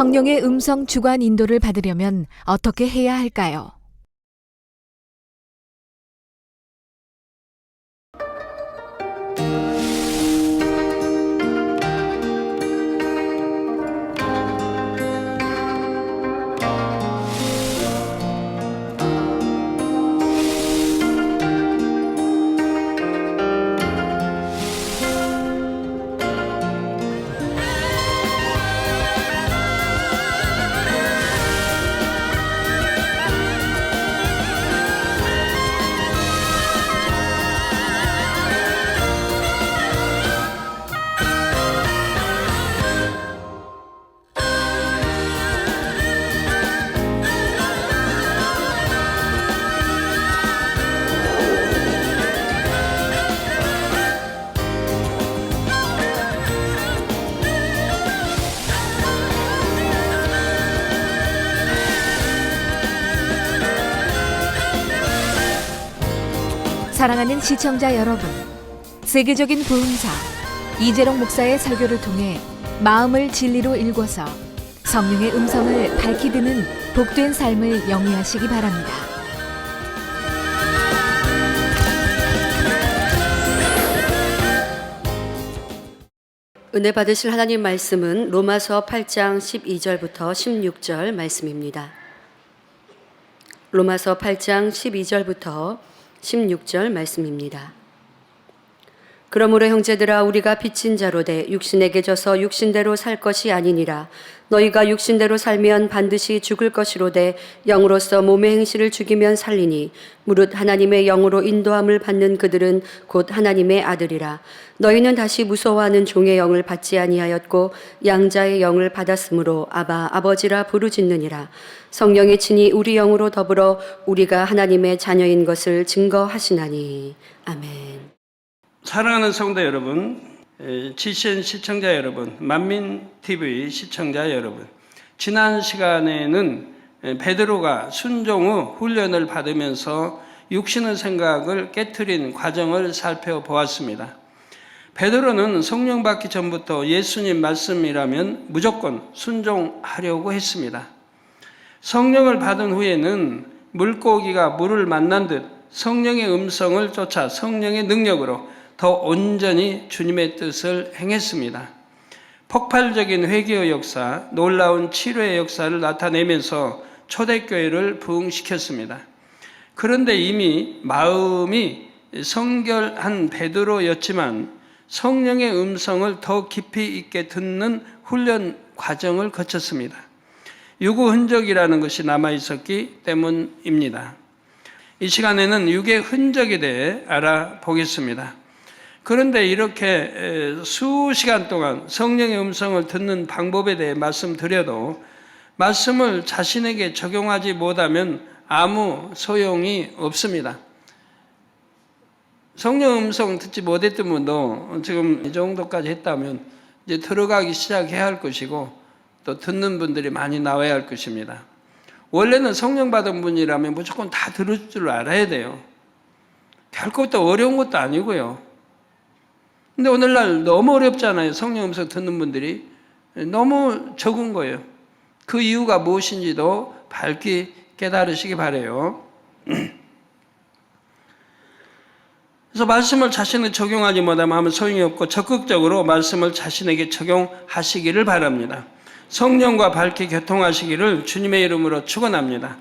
성령의 음성 주관 인도를 받으려면 어떻게 해야 할까요? 사랑하는 시청자 여러분, 세계적인 부흥사 이재롱 목사의 설교를 통해 마음을 진리로 일궈서 성령의 음성을 밝히 듣는 복된 삶을 영위하시기 바랍니다. 은혜 받으실 하나님 말씀은 로마서 8장 12절부터 16절 말씀입니다. 로마서 8장 12절부터 16절 말씀입니다. 그러므로 형제들아 우리가 빚진 자로 돼 육신에게 져서 육신대로 살 것이 아니니라. 너희가 육신대로 살면 반드시 죽을 것이로되 영으로서 몸의 행실을 죽이면 살리니 무릇 하나님의 영으로 인도함을 받는 그들은 곧 하나님의 아들이라. 너희는 다시 무서워하는 종의 영을 받지 아니하였고 양자의 영을 받았으므로 아바 아버지라 부르짖느니라. 성령이 친히 우리 영으로 더불어 우리가 하나님의 자녀인 것을 증거하시나니. 아멘. 사랑하는 성도 여러분, GCN 시청자 여러분, 만민TV 시청자 여러분, 지난 시간에는 베드로가 순종 후 훈련을 받으면서 육신의 생각을 깨트린 과정을 살펴보았습니다. 베드로는 성령 받기 전부터 예수님 말씀이라면 무조건 순종하려고 했습니다. 성령을 받은 후에는 물고기가 물을 만난 듯 성령의 음성을 쫓아 성령의 능력으로 더 온전히 주님의 뜻을 행했습니다. 폭발적인 회개의 역사, 놀라운 치료의 역사를 나타내면서 초대교회를 부흥시켰습니다. 그런데 이미 마음이 성결한 베드로였지만 성령의 음성을 더 깊이 있게 듣는 훈련 과정을 거쳤습니다. 유구 흔적이라는 것이 남아있었기 때문입니다. 이 시간에는 육의 흔적에 대해 알아보겠습니다. 그런데 이렇게 수시간 동안 성령의 음성을 듣는 방법에 대해 말씀드려도 말씀을 자신에게 적용하지 못하면 아무 소용이 없습니다. 성령 음성 듣지 못했던 분도 지금 이 정도까지 했다면 이제 들어가기 시작해야 할 것이고 또 듣는 분들이 많이 나와야 할 것입니다. 원래는 성령 받은 분이라면 무조건 다 들을 줄 알아야 돼요. 결코 또 어려운 것도 아니고요. 근데 오늘날 너무 어렵잖아요. 성령 음성 듣는 분들이 너무 적은 거예요. 그 이유가 무엇인지도 밝히 깨달으시기 바라요. 그래서 말씀을 자신에게 적용하지 못하면 소용이 없고 적극적으로 말씀을 자신에게 적용하시기를 바랍니다. 성령과 밝게 교통하시기를 주님의 이름으로 축원합니다.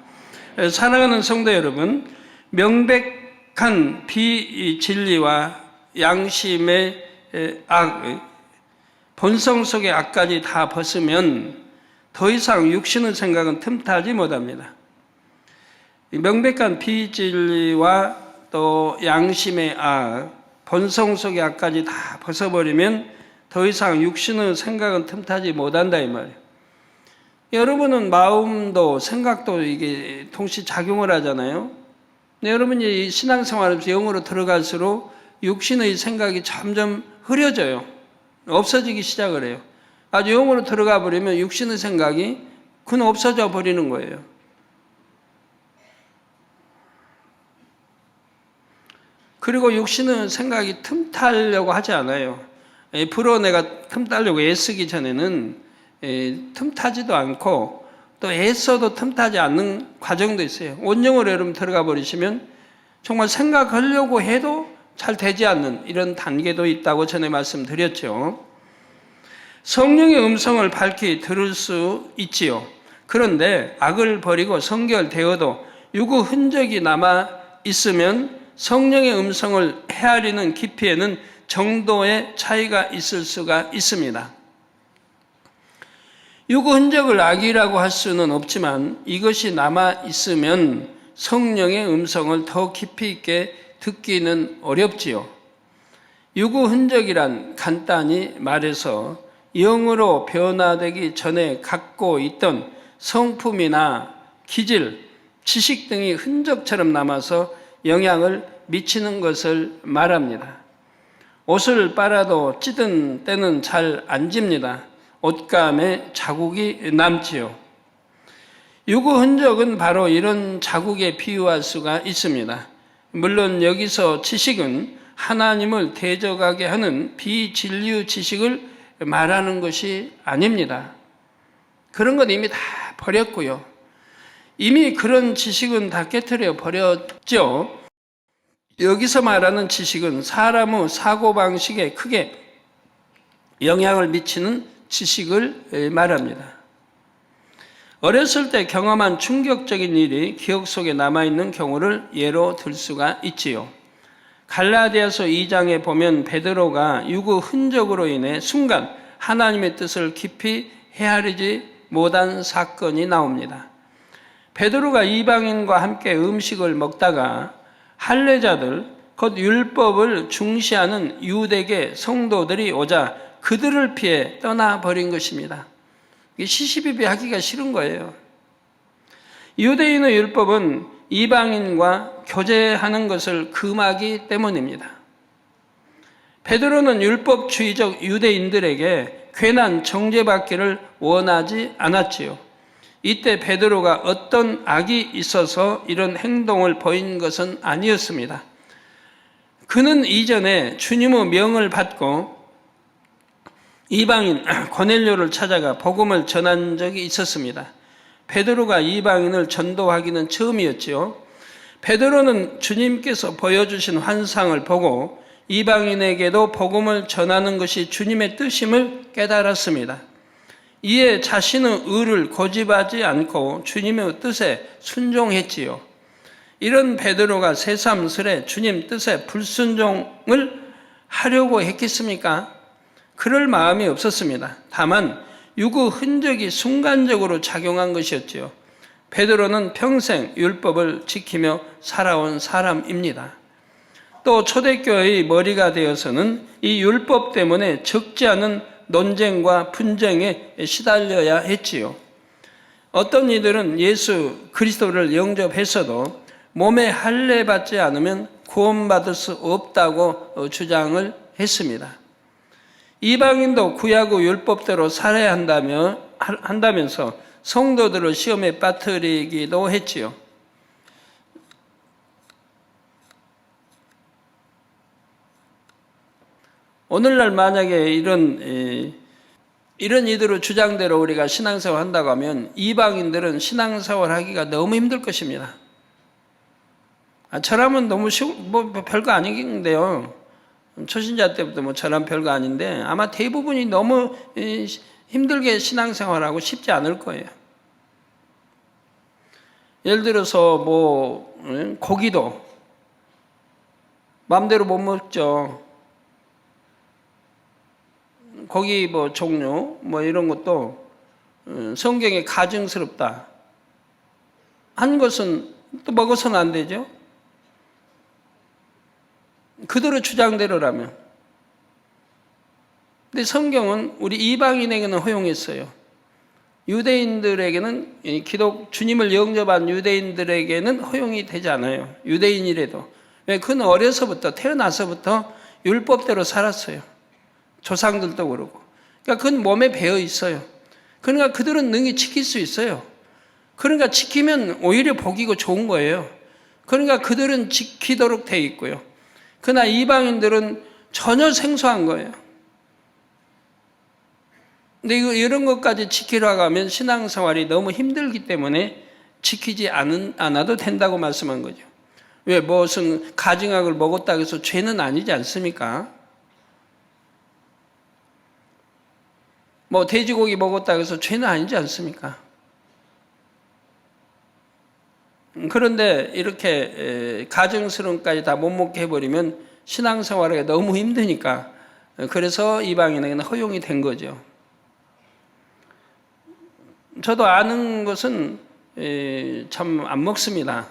사랑하는 성도 여러분, 명백한 비진리와 양심의 본성 속의 악까지 다 벗으면 더 이상 육신의 생각은 틈타지 못합니다. 명백한 비진리와 또 양심의 본성 속의 악까지 다 벗어버리면 더 이상 육신의 생각은 틈타지 못한다 이 말이에요. 여러분은 마음도 생각도 이게 동시 작용을 하잖아요. 근데 여러분이 신앙생활에서 영으로 들어갈수록 육신의 생각이 점점 흐려져요. 없어지기 시작을 해요. 아주 영으로 들어가 버리면 육신의 생각이 그냥 없어져 버리는 거예요. 그리고 육신은 생각이 틈타려고 하지 않아요. 불어 내가 틈타려고 애쓰기 전에는 틈타지도 않고 또 애써도 틈타지 않는 과정도 있어요. 온영으로 여러분 들어가 버리시면 정말 생각하려고 해도 잘 되지 않는 이런 단계도 있다고 전에 말씀드렸죠. 성령의 음성을 밝히 들을 수 있지요. 그런데 악을 버리고 성결되어도 유구 흔적이 남아 있으면 성령의 음성을 헤아리는 깊이에는 정도의 차이가 있을 수가 있습니다. 유구 흔적을 악이라고 할 수는 없지만 이것이 남아 있으면 성령의 음성을 더 깊이 있게 듣기는 어렵지요. 유구 흔적이란 간단히 말해서 영으로 변화되기 전에 갖고 있던 성품이나 기질, 지식 등이 흔적처럼 남아서 영향을 미치는 것을 말합니다. 옷을 빨아도 찌든 때는 잘 안 집니다. 옷감에 자국이 남지요. 유구 흔적은 바로 이런 자국에 비유할 수가 있습니다. 물론 여기서 지식은 하나님을 대적하게 하는 비진리 지식을 말하는 것이 아닙니다. 그런 건 이미 다 버렸고요. 이미 그런 지식은 다 깨트려 버렸죠. 여기서 말하는 지식은 사람의 사고방식에 크게 영향을 미치는 지식을 말합니다. 어렸을 때 경험한 충격적인 일이 기억 속에 남아있는 경우를 예로 들 수가 있지요. 갈라디아서 2장에 보면 베드로가 유구 흔적으로 인해 순간 하나님의 뜻을 깊이 헤아리지 못한 사건이 나옵니다. 베드로가 이방인과 함께 음식을 먹다가 할례자들, 곧 율법을 중시하는 유대계 성도들이 오자 그들을 피해 떠나버린 것입니다. 시시비비 하기가 싫은 거예요. 유대인의 율법은 이방인과 교제하는 것을 금하기 때문입니다. 베드로는 율법주의적 유대인들에게 괜한 정죄받기를 원하지 않았지요. 이때 베드로가 어떤 악이 있어서 이런 행동을 보인 것은 아니었습니다. 그는 이전에 주님의 명을 받고 이방인 고넬료를 찾아가 복음을 전한 적이 있었습니다. 베드로가 이방인을 전도하기는 처음이었지요. 베드로는 주님께서 보여주신 환상을 보고 이방인에게도 복음을 전하는 것이 주님의 뜻임을 깨달았습니다. 이에 자신의 의를 고집하지 않고 주님의 뜻에 순종했지요. 이런 베드로가 새삼스레 주님 뜻에 불순종을 하려고 했겠습니까? 그럴 마음이 없었습니다. 다만 유구 흔적이 순간적으로 작용한 것이었지요. 베드로는 평생 율법을 지키며 살아온 사람입니다. 또 초대교회의 머리가 되어서는 이 율법 때문에 적지 않은 논쟁과 분쟁에 시달려야 했지요. 어떤 이들은 예수 그리스도를 영접했어도 몸에 할례 받지 않으면 구원받을 수 없다고 주장을 했습니다. 이방인도 구약의 율법대로 살아야 한다면서 성도들을 시험에 빠뜨리기도 했지요. 오늘날 만약에 이런 이들의 주장대로 우리가 신앙생활 한다고 하면 이방인들은 신앙생활 하기가 너무 힘들 것입니다. 저라면 너무 별거 아닌데요. 초신자 때부터 저라면 별거 아닌데 아마 대부분이 너무 힘들게 신앙생활하고 쉽지 않을 거예요. 예를 들어서 고기도 마음대로 못 먹죠. 고기 종류 이런 것도 성경에 가증스럽다 한 것은 또 먹어서는 안 되죠. 그대로 주장대로라면. 근데 성경은 우리 이방인에게는 허용했어요. 유대인들에게는 주님을 영접한 유대인들에게는 허용이 되지 않아요. 유대인이라도. 왜? 그는 어려서부터 태어나서부터 율법대로 살았어요. 조상들도 그러고. 그러니까 그건 몸에 배어 있어요. 그러니까 그들은 능히 지킬 수 있어요. 그러니까 지키면 오히려 복이고 좋은 거예요. 그러니까 그들은 지키도록 돼 있고요. 그러나 이방인들은 전혀 생소한 거예요. 근데 이런 것까지 지키려고 하면 신앙생활이 너무 힘들기 때문에 지키지 않아도 된다고 말씀한 거죠. 왜 무슨 가증악을 먹었다고 해서 죄는 아니지 않습니까? 뭐 돼지고기 먹었다고 해서 죄는 아니지 않습니까? 그런데 이렇게 가증스러움까지 다 못 먹게 해버리면 신앙생활하기가 너무 힘드니까 그래서 이방인에게는 허용이 된 거죠. 저도 아는 것은 참 안 먹습니다.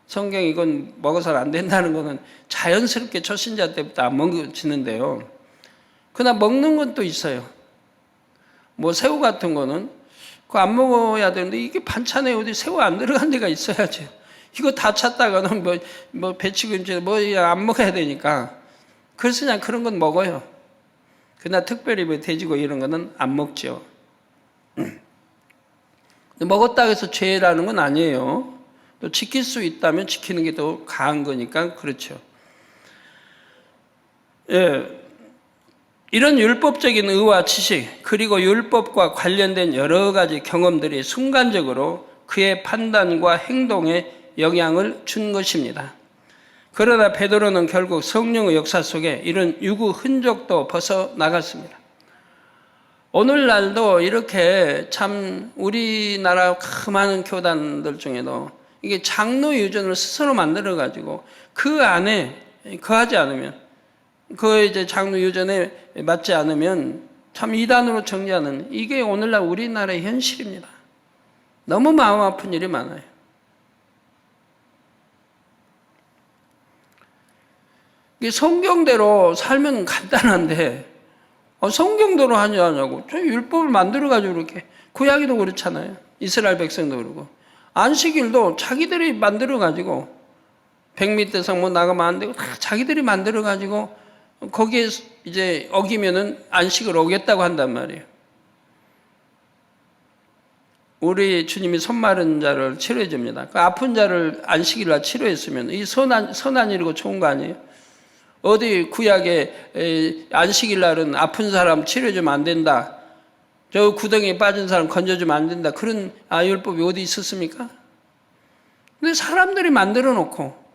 성경 이건 먹어서는 안 된다는 것은 자연스럽게 초신자 때부터 안 먹어지는데요. 그러나 먹는 건 또 있어요. 뭐 새우 같은 거는 그거 안 먹어야 되는데 이게 반찬에 어디 새우 안 들어간 데가 있어야지. 이거 다 찾다가는 뭐 배추김치 뭐 안 먹어야 되니까. 그래서 그냥 그런 건 먹어요. 그러나 특별히 뭐 돼지고기 이런 거는 안 먹죠. 먹었다고 해서 죄라는 건 아니에요. 또 지킬 수 있다면 지키는 게 더 강한 거니까 그렇죠. 예. 이런 율법적인 의와 지식 그리고 율법과 관련된 여러 가지 경험들이 순간적으로 그의 판단과 행동에 영향을 준 것입니다. 그러나 베드로는 결국 성령의 역사 속에 이런 유구 흔적도 벗어나갔습니다. 오늘날도 이렇게 참 우리나라 많은 교단들 중에도 이게 장로 유전을 스스로 만들어가지고 그 안에 거하지 않으면 그 이제 장로 유전에 맞지 않으면 참 이단으로 정죄하는 이게 오늘날 우리나라의 현실입니다. 너무 마음 아픈 일이 많아요. 이게 성경대로 살면 간단한데 성경대로 하냐고 저 율법을 만들어가지고 이렇게 구약에도 그렇잖아요. 이스라엘 백성도 그러고 안식일도 자기들이 만들어가지고 백미대상 뭐 나가면 안 되고 다 자기들이 만들어가지고 거기에 이제 어기면은 안식을 오겠다고 한단 말이에요. 우리 주님이 손 마른 자를 치료해 줍니다. 그 아픈 자를 안식일날 치료했으면 이 선한 일이고 좋은 거 아니에요? 어디 구약에 안식일날은 아픈 사람 치료해 주면 안 된다. 저 구덩이에 빠진 사람 건져주면 안 된다. 그런 율법이 어디 있었습니까? 근데 사람들이 만들어 놓고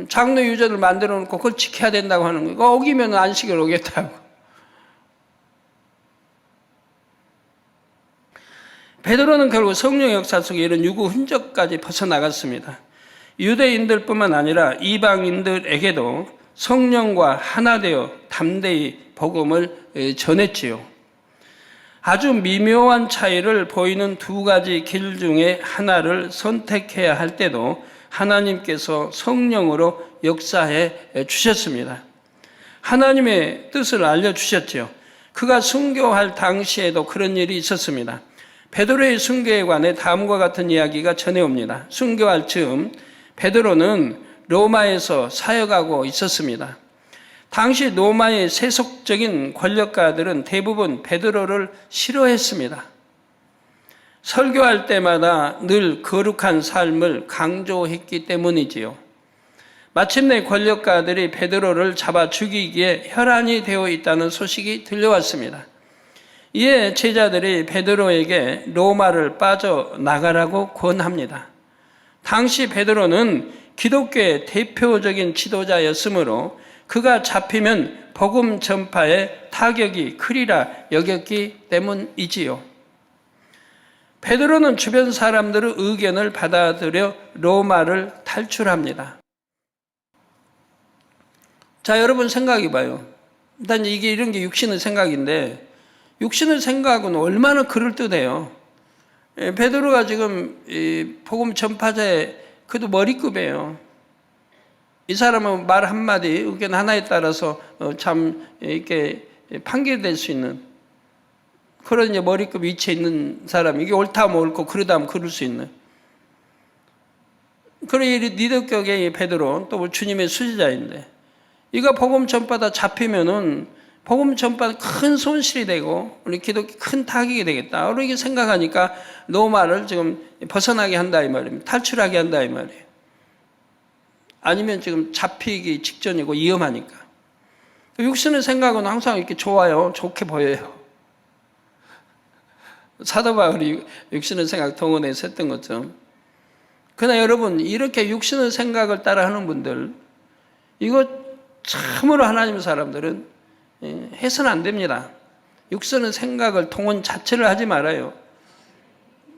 장로 유전을 만들어 놓고 그걸 지켜야 된다고 하는 거예요. 어기면 안식일 오겠다고. 베드로는 결국 성령의 역사 속에 이런 유구 흔적까지 벗어나갔습니다. 유대인들뿐만 아니라 이방인들에게도 성령과 하나 되어 담대히 복음을 전했지요. 아주 미묘한 차이를 보이는 두 가지 길 중에 하나를 선택해야 할 때도 하나님께서 성령으로 역사해 주셨습니다. 하나님의 뜻을 알려주셨죠. 그가 순교할 당시에도 그런 일이 있었습니다. 베드로의 순교에 관해 다음과 같은 이야기가 전해옵니다. 순교할 즈음 베드로는 로마에서 사역하고 있었습니다. 당시 로마의 세속적인 권력가들은 대부분 베드로를 싫어했습니다. 설교할 때마다 늘 거룩한 삶을 강조했기 때문이지요. 마침내 권력가들이 베드로를 잡아 죽이기에 혈안이 되어 있다는 소식이 들려왔습니다. 이에 제자들이 베드로에게 로마를 빠져나가라고 권합니다. 당시 베드로는 기독교의 대표적인 지도자였으므로 그가 잡히면 복음 전파에 타격이 크리라 여겼기 때문이지요. 베드로는 주변 사람들의 의견을 받아들여 로마를 탈출합니다. 자, 여러분 생각해봐요. 일단 이게 이런 게 육신의 생각인데 육신의 생각은 얼마나 그럴듯해요. 베드로가 지금 복음 전파자의 그래도 머리급이에요. 이 사람은 말 한마디 의견 하나에 따라서 참 이렇게 판결될 수 있는 그런 이제 머리급 위치에 있는 사람, 이게 옳다면 옳고 그러다 하면 그럴 수 있는. 그런 리더격의 베드로, 또 주님의 수지자인데, 이가 복음 전파다 잡히면은 복음 전파는 큰 손실이 되고, 우리 기독교 큰 타격이 되겠다. 이렇게 생각하니까 로마를 지금 벗어나게 한다 이 말입니다. 탈출하게 한다 이 말이에요. 아니면 지금 잡히기 직전이고 위험하니까. 육신의 생각은 항상 이렇게 좋아요. 좋게 보여요. 사도 바울이 육신의 생각 동원해서 했던 것처럼. 그러나 여러분, 이렇게 육신의 생각을 따라하는 분들, 이거 참으로 하나님 사람들은 해서는 안 됩니다. 육신의 생각을 통원 자체를 하지 말아요.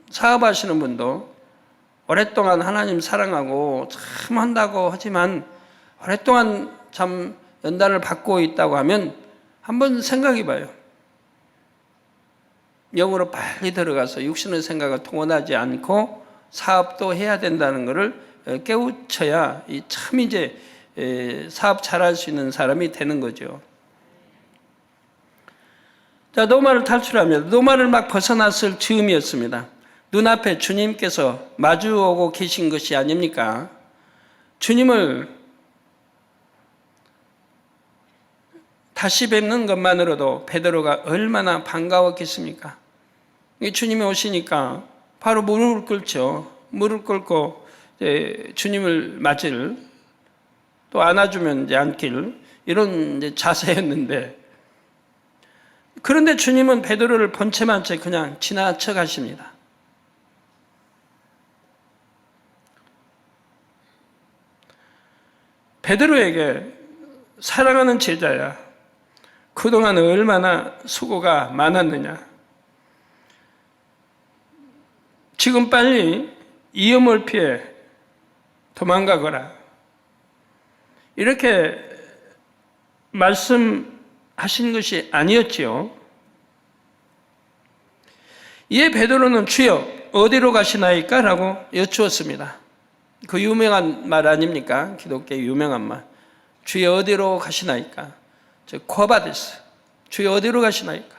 사업하시는 분도 오랫동안 하나님 사랑하고 참 한다고 하지만 오랫동안 참 연단을 받고 있다고 하면 한번 생각해 봐요. 영으로 빨리 들어가서 육신의 생각을 통원하지 않고 사업도 해야 된다는 것을 깨우쳐야 참 이제 사업 잘할 수 있는 사람이 되는 거죠. 자, 노마를 탈출합니다. 노마를 막 벗어났을 즈음이었습니다. 눈앞에 주님께서 마주오고 계신 것이 아닙니까? 주님을 다시 뵙는 것만으로도 베드로가 얼마나 반가웠겠습니까? 주님이 오시니까 바로 무릎을 꿇죠. 무릎 꿇고 주님을 맞을, 또 안아주면 이제 안길, 이런 이제 자세였는데, 그런데 주님은 베드로를 본 채만 채 그냥 지나쳐 가십니다. 베드로에게 사랑하는 제자야, 그동안 얼마나 수고가 많았느냐. 지금 빨리 위험을 피해 도망가거라. 이렇게 말씀하신 것이 아니었지요. 이에 베드로는 주여 어디로 가시나이까? 라고 여쭈었습니다. 그 유명한 말 아닙니까? 기독교의 유명한 말. 주여 어디로 가시나이까? 즉 코바데스. 주여 어디로 가시나이까?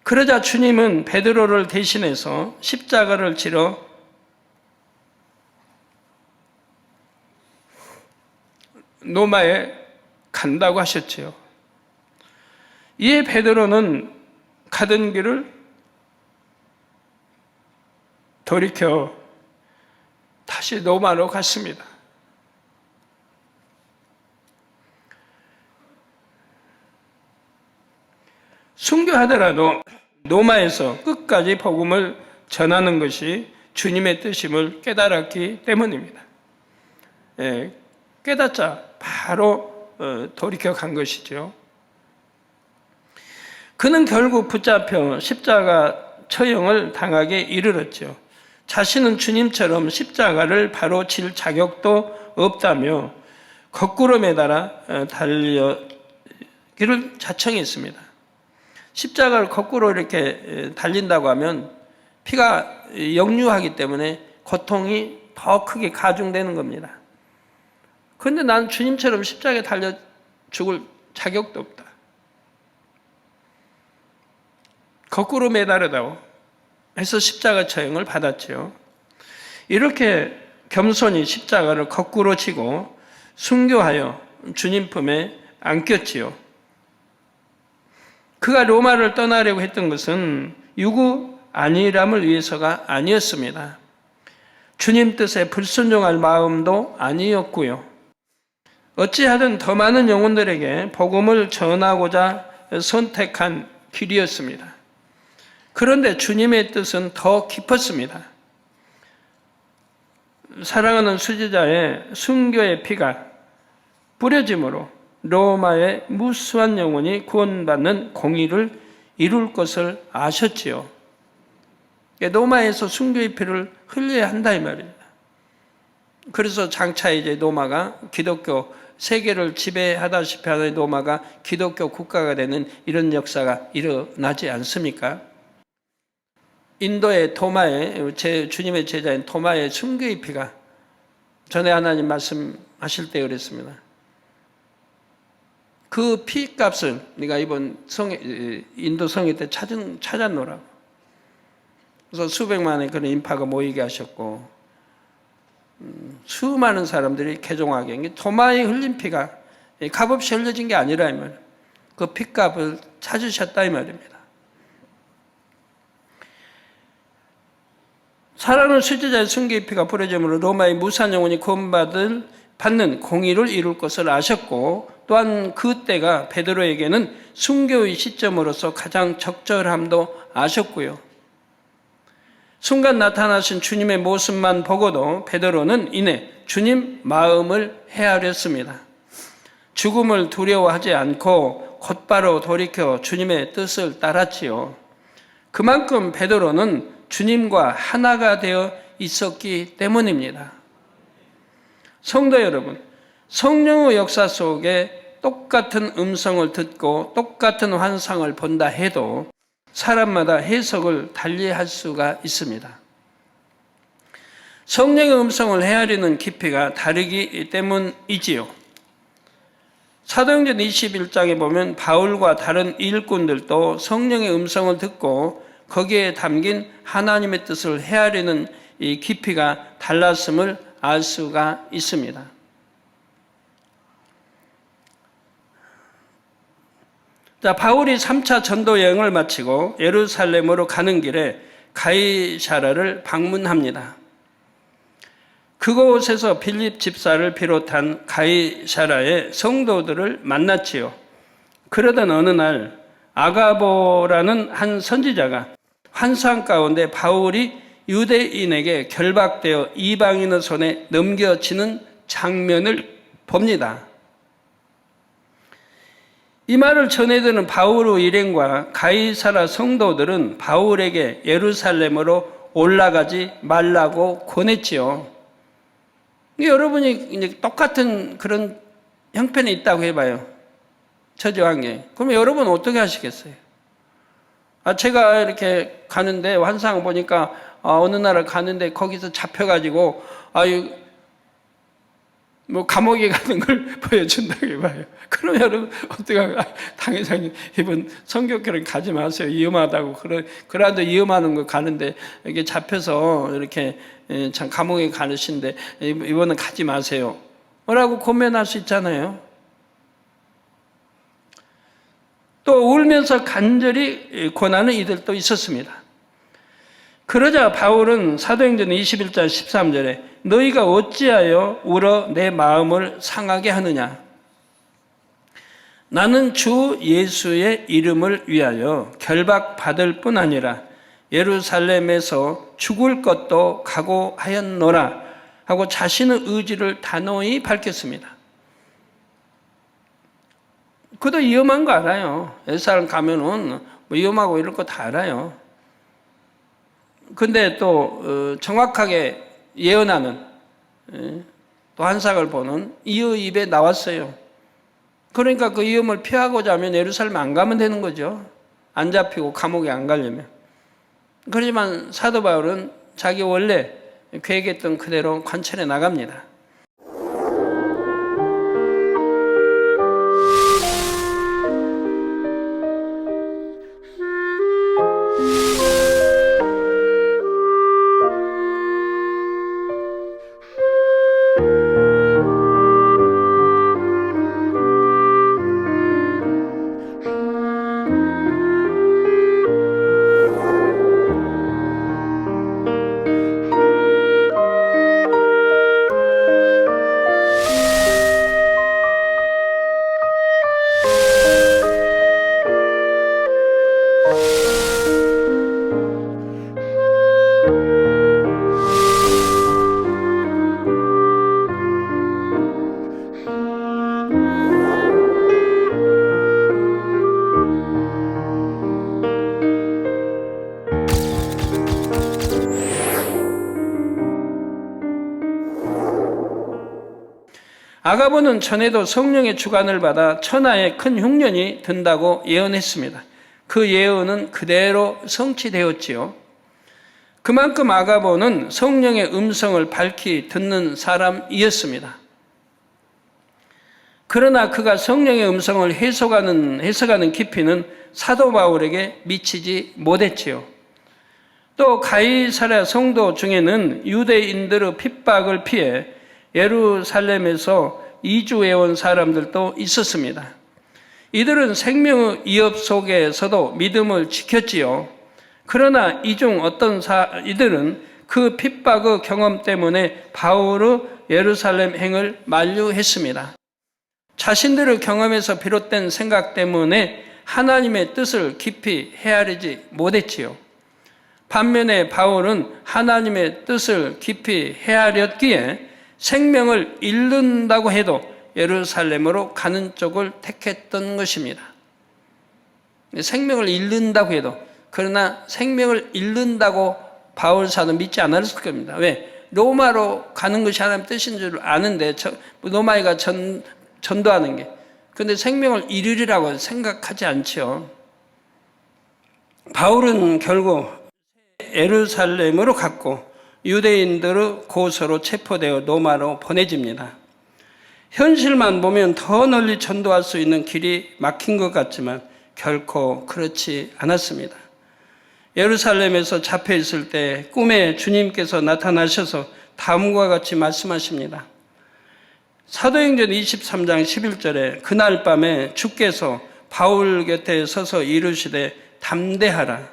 그러자 주님은 베드로를 대신해서 십자가를 지러 로마에 간다고 하셨지요. 이에 베드로는 가던 길을 돌이켜 다시 로마로 갔습니다. 순교하더라도 로마에서 끝까지 복음을 전하는 것이 주님의 뜻임을 깨달았기 때문입니다. 깨닫자 바로 돌이켜 간 것이죠. 그는 결국 붙잡혀 십자가 처형을 당하게 이르렀죠. 자신은 주님처럼 십자가를 바로 질 자격도 없다며 거꾸로 매달아 달려기를 자청했습니다. 십자가를 거꾸로 이렇게 달린다고 하면 피가 역류하기 때문에 고통이 더 크게 가중되는 겁니다. 그런데 난 주님처럼 십자가에 달려 죽을 자격도 없다. 거꾸로 매달으다고 해서 십자가 처형을 받았죠. 이렇게 겸손히 십자가를 거꾸로 지고 순교하여 주님 품에 안겼지요. 그가 로마를 떠나려고 했던 것은 유구 안일함을 위해서가 아니었습니다. 주님 뜻에 불순종할 마음도 아니었고요. 어찌하든 더 많은 영혼들에게 복음을 전하고자 선택한 길이었습니다. 그런데 주님의 뜻은 더 깊었습니다. 사랑하는 수제자의 순교의 피가 뿌려짐으로 로마의 무수한 영혼이 구원받는 공의를 이룰 것을 아셨지요. 로마에서 순교의 피를 흘려야 한다 이 말입니다. 그래서 장차 이제 로마가 기독교 세계를 지배하다시피 하는 로마가 기독교 국가가 되는 이런 역사가 일어나지 않습니까? 인도의 토마의 주님의 제자인 토마의 순교의 피가 전에 하나님 말씀하실 때 그랬습니다. 그 피값을 네가 이번 인도 성회 때 찾아놓으라고. 그래서 수백만의 그런 인파가 모이게 하셨고 수많은 사람들이 개종하게. 토마의 흘린 피가 값없이 흘려진 게 아니라 이 말이에요. 그 피값을 찾으셨다 이 말입니다. 사랑하는 수제자의 순교의 피가 뿌려짐으로 로마의 무수한 영혼이 구원받는 공의를 이룰 것을 아셨고 또한 그때가 베드로에게는 순교의 시점으로서 가장 적절함도 아셨고요. 순간 나타나신 주님의 모습만 보고도 베드로는 이내 주님 마음을 헤아렸습니다. 죽음을 두려워하지 않고 곧바로 돌이켜 주님의 뜻을 따랐지요. 그만큼 베드로는 주님과 하나가 되어 있었기 때문입니다. 성도 여러분, 성령의 역사 속에 똑같은 음성을 듣고 똑같은 환상을 본다 해도 사람마다 해석을 달리할 수가 있습니다. 성령의 음성을 헤아리는 깊이가 다르기 때문이지요. 사도행전 21장에 보면 바울과 다른 일꾼들도 성령의 음성을 듣고 거기에 담긴 하나님의 뜻을 헤아리는 이 깊이가 달랐음을 알 수가 있습니다. 자, 바울이 3차 전도 여행을 마치고 예루살렘으로 가는 길에 가이사랴를 방문합니다. 그곳에서 빌립 집사를 비롯한 가이사랴의 성도들을 만났지요. 그러던 어느 날 아가보라는 한 선지자가 환상 가운데 바울이 유대인에게 결박되어 이방인의 손에 넘겨지는 장면을 봅니다. 이 말을 전해드는 바울의 일행과 가이사랴 성도들은 바울에게 예루살렘으로 올라가지 말라고 권했지요. 여러분이 이제 똑같은 그런 형편에 있다고 해봐요. 처지환경에. 그럼 여러분 어떻게 하시겠어요? 제가 이렇게 가는데 환상 보니까 어느 나라 가는데 거기서 잡혀가지고 뭐 감옥에 가는 걸 보여준다고 해봐요. 그럼 여러분 어떻게 당회장님 이번 성교회는 가지 마세요. 위험하다고. 그래도 위험한 거 가는데 이게 잡혀서 이렇게 참 감옥에 가르신데 이번은 가지 마세요. 뭐라고 고면할 수 있잖아요. 또 울면서 간절히 권하는 이들도 있었습니다. 그러자 바울은 사도행전 21장 13절에 너희가 어찌하여 울어 내 마음을 상하게 하느냐? 나는 주 예수의 이름을 위하여 결박받을 뿐 아니라 예루살렘에서 죽을 것도 각오하였노라 하고 자신의 의지를 단호히 밝혔습니다. 그도 위험한 거 알아요. 예루살렘 가면은 위험하고 이럴 거 다 알아요. 근데 또 정확하게 예언하는 또 환상을 보는 이의 입에 나왔어요. 그러니까 그 위험을 피하고자 하면 예루살렘 안 가면 되는 거죠. 안 잡히고 감옥에 안 가려면. 그렇지만 사도 바울은 자기 원래 계획했던 그대로 관철에 나갑니다. 아가보는 전에도 성령의 주관을 받아 천하에 큰 흉년이 든다고 예언했습니다. 그 예언은 그대로 성취되었지요. 그만큼 아가보는 성령의 음성을 밝히 듣는 사람이었습니다. 그러나 그가 성령의 음성을 해석하는 깊이는 사도 바울에게 미치지 못했지요. 또 가이사랴 성도 중에는 유대인들의 핍박을 피해 예루살렘에서 이주해온 사람들도 있었습니다. 이들은 생명의 위협 속에서도 믿음을 지켰지요. 그러나 이 중 어떤 이들은 그 핍박의 경험 때문에 바울의 예루살렘 행을 만류했습니다. 자신들의 경험에서 비롯된 생각 때문에 하나님의 뜻을 깊이 헤아리지 못했지요. 반면에 바울은 하나님의 뜻을 깊이 헤아렸기에 생명을 잃는다고 해도 예루살렘으로 가는 쪽을 택했던 것입니다. 생명을 잃는다고 해도, 그러나 생명을 잃는다고 바울사는 믿지 않았을 겁니다. 왜? 로마로 가는 것이 하나님의 뜻인 줄 아는데, 로마가 전도하는 게. 근데 생명을 잃으리라고 생각하지 않죠. 바울은 결국 예루살렘으로 갔고 유대인들의 고소로 체포되어 로마로 보내집니다. 현실만 보면 더 널리 전도할 수 있는 길이 막힌 것 같지만 결코 그렇지 않았습니다. 예루살렘에서 잡혀 있을 때 꿈에 주님께서 나타나셔서 다음과 같이 말씀하십니다. 사도행전 23장 11절에 그날 밤에 주께서 바울 곁에 서서 이르시되 담대하라.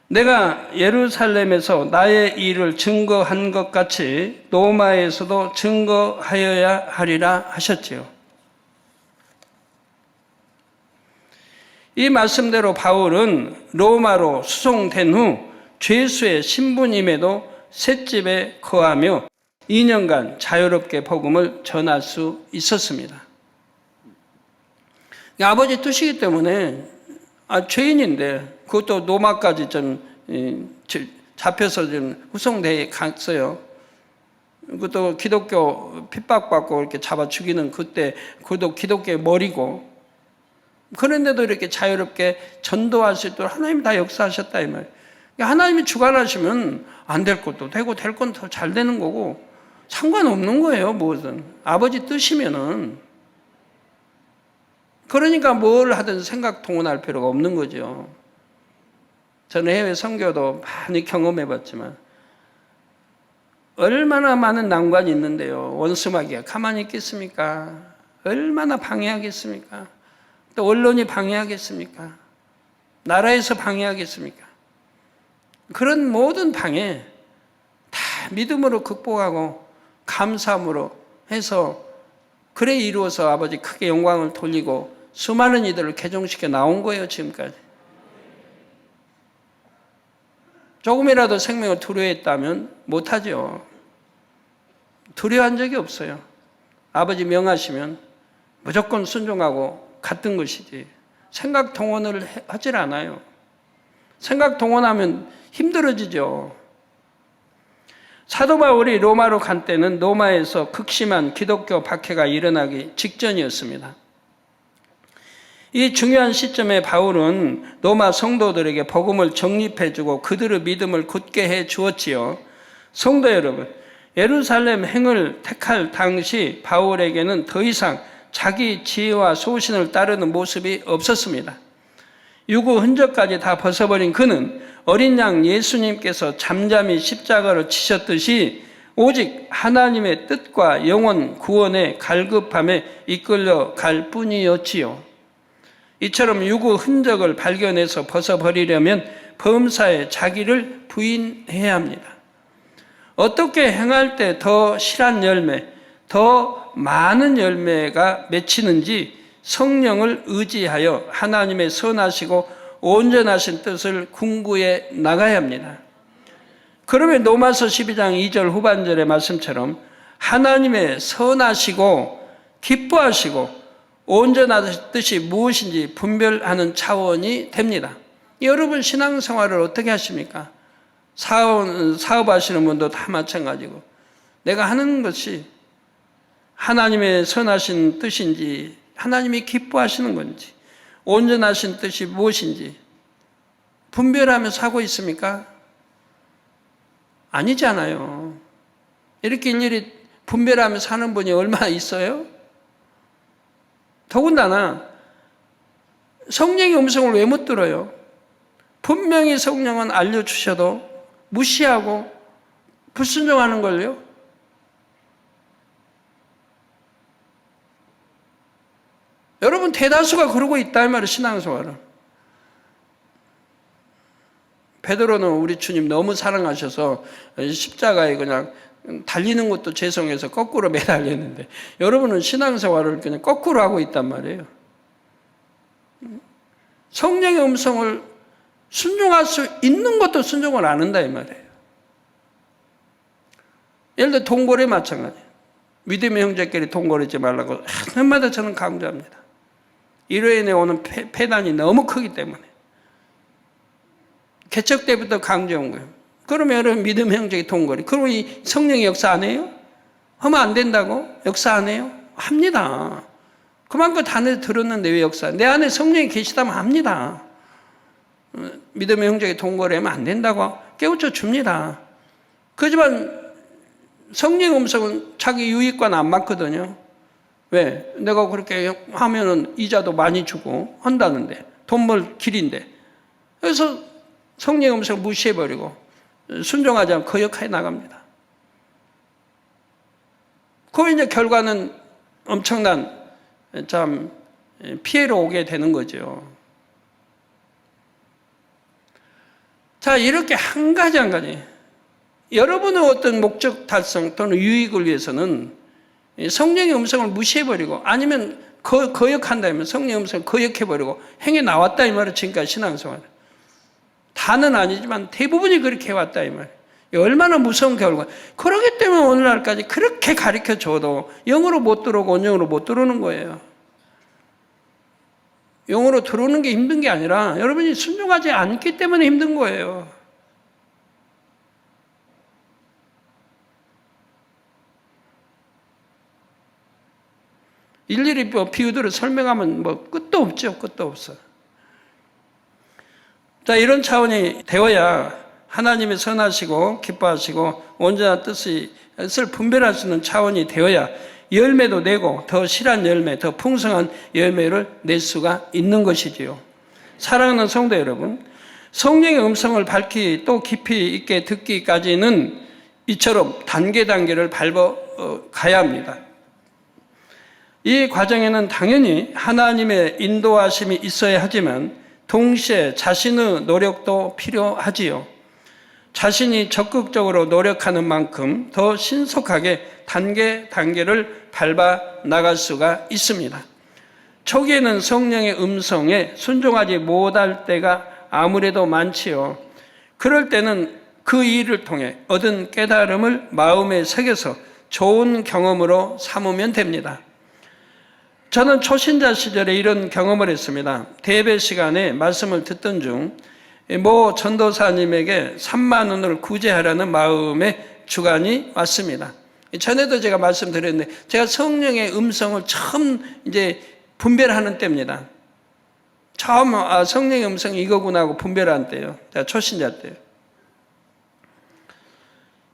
내가 예루살렘에서 나의 일을 증거한 것 같이 로마에서도 증거하여야 하리라 하셨지요. 이 말씀대로 바울은 로마로 수송된 후 죄수의 신분임에도 셋집에 거하며 2년간 자유롭게 복음을 전할 수 있었습니다. 아버지 뜻이기 때문에 죄인인데 그것도 로마까지 잡혀서 후송대에 갔어요. 그것도 기독교 핍박받고 이렇게 잡아 죽이는 그때 그것도 기독교의 머리고, 그런데도 이렇게 자유롭게 전도할 수 있도록 하나님이 다 역사하셨다 이 말이에요. 하나님이 주관하시면 안 될 것도 되고 될 건 더 잘 되는 거고 상관없는 거예요. 무엇은 아버지 뜻이면은. 그러니까 뭘 하든 생각 동원할 필요가 없는 거죠. 저는 해외 선교도 많이 경험해봤지만 얼마나 많은 난관이 있는데요. 원수마귀가 가만히 있겠습니까? 얼마나 방해하겠습니까? 또 언론이 방해하겠습니까? 나라에서 방해하겠습니까? 그런 모든 방해 다 믿음으로 극복하고 감사함으로 해서 그래 이루어서 아버지 크게 영광을 돌리고 수많은 이들을 개종시켜 나온 거예요. 지금까지. 조금이라도 생명을 두려워했다면 못하죠. 두려워한 적이 없어요. 아버지 명하시면 무조건 순종하고 갔던 것이지 생각 동원을 하질 않아요. 생각 동원하면 힘들어지죠. 사도 바울이 로마로 간 때는 로마에서 극심한 기독교 박해가 일어나기 직전이었습니다. 이 중요한 시점에 바울은 로마 성도들에게 복음을 정립해주고 그들의 믿음을 굳게 해 주었지요. 성도 여러분, 예루살렘 행을 택할 당시 바울에게는 더 이상 자기 지혜와 소신을 따르는 모습이 없었습니다. 유구 흔적까지 다 벗어버린 그는 어린 양 예수님께서 잠잠히 십자가를 치셨듯이 오직 하나님의 뜻과 영혼 구원의 갈급함에 이끌려 갈 뿐이었지요. 이처럼 유구 흔적을 발견해서 벗어버리려면 범사에 자기를 부인해야 합니다. 어떻게 행할 때 더 실한 열매, 더 많은 열매가 맺히는지 성령을 의지하여 하나님의 선하시고 온전하신 뜻을 궁구해 나가야 합니다. 그러면 로마서 12장 2절 후반절의 말씀처럼 하나님의 선하시고 기뻐하시고 온전한 뜻이 무엇인지 분별하는 차원이 됩니다. 여러분 신앙생활을 어떻게 하십니까? 사업하시는 분도 다 마찬가지고 내가 하는 것이 하나님의 선하신 뜻인지 하나님이 기뻐하시는 건지 온전하신 뜻이 무엇인지 분별하면서 하고 있습니까? 아니잖아요. 이렇게 일일이 분별하면서 하는 분이 얼마나 있어요? 더군다나 성령의 음성을 왜 못 들어요? 분명히 성령은 알려주셔도 무시하고 불순종하는 걸요? 여러분 대다수가 그러고 있다 이 말이에요. 신앙생활은. 베드로는 우리 주님 너무 사랑하셔서 십자가에 그냥 달리는 것도 죄송해서 거꾸로 매달렸는데 여러분은 신앙생활을 그냥 거꾸로 하고 있단 말이에요. 성령의 음성을 순종할 수 있는 것도 순종을 안 한다 이 말이에요. 예를 들어 동거래 마찬가지예요. 믿음의 형제끼리 동거리지 말라고 하늘마다 저는 강조합니다. 이로 인해 오는 폐단이 너무 크기 때문에 개척 때부터 강조한 거예요. 그러면 여러분 믿음의 형제끼리 동거리 그럼 이 성령의 역사 안 해요? 하면 안 된다고? 역사 안 해요? 합니다. 그만큼 단을 들었는데 왜 역사? 내 안에 성령이 계시다면 합니다. 믿음의 형제끼리 동거리하면 안 된다고 깨우쳐 줍니다. 그렇지만 성령의 음성은 자기 유익과는 안 맞거든요. 왜? 내가 그렇게 하면은 이자도 많이 주고 한다는데 돈 벌 길인데 그래서 성령의 음성을 무시해버리고 순종하지 않고 거역해 나갑니다. 그 이제 결과는 엄청난 참 피해로 오게 되는 거죠. 자, 이렇게 한 가지 한 가지 여러분의 어떤 목적 달성 또는 유익을 위해서는 성령의 음성을 무시해버리고 아니면 거역한다면 성령의 음성을 거역해버리고 행해 나왔다 이 말이에요. 지금까지 신앙생활. 다는 아니지만 대부분이 그렇게 해왔다 이 말이에요. 얼마나 무서운 결과. 그러기 때문에 오늘날까지 그렇게 가르쳐줘도 영으로 못 들어오고 원영으로 못 들어오는 거예요. 영으로 들어오는 게 힘든 게 아니라 여러분이 순종하지 않기 때문에 힘든 거예요. 일일이 비유들을 설명하면 끝도 없죠. 끝도 없어. 자, 이런 차원이 되어야 하나님의 선하시고 기뻐하시고 온전한 뜻을 분별할 수 있는 차원이 되어야 열매도 내고 더 실한 열매, 더 풍성한 열매를 낼 수가 있는 것이지요. 사랑하는 성도 여러분, 성령의 음성을 밝히 또 깊이 있게 듣기까지는 이처럼 단계를 밟아 가야 합니다. 이 과정에는 당연히 하나님의 인도하심이 있어야 하지만 동시에 자신의 노력도 필요하지요. 자신이 적극적으로 노력하는 만큼 더 신속하게 단계를 밟아 나갈 수가 있습니다. 초기에는 성령의 음성에 순종하지 못할 때가 아무래도 많지요. 그럴 때는 그 일을 통해 얻은 깨달음을 마음에 새겨서 좋은 경험으로 삼으면 됩니다. 저는 초신자 시절에 이런 경험을 했습니다. 대배 시간에 말씀을 듣던 중 모 전도사님에게 3만 원을 구제하라는 마음의 주관이 왔습니다. 전에도 제가 말씀드렸는데 제가 성령의 음성을 처음 이제 분별하는 때입니다. 처음 성령의 음성이 이거구나 하고 분별한 때요. 제가 초신자 때요.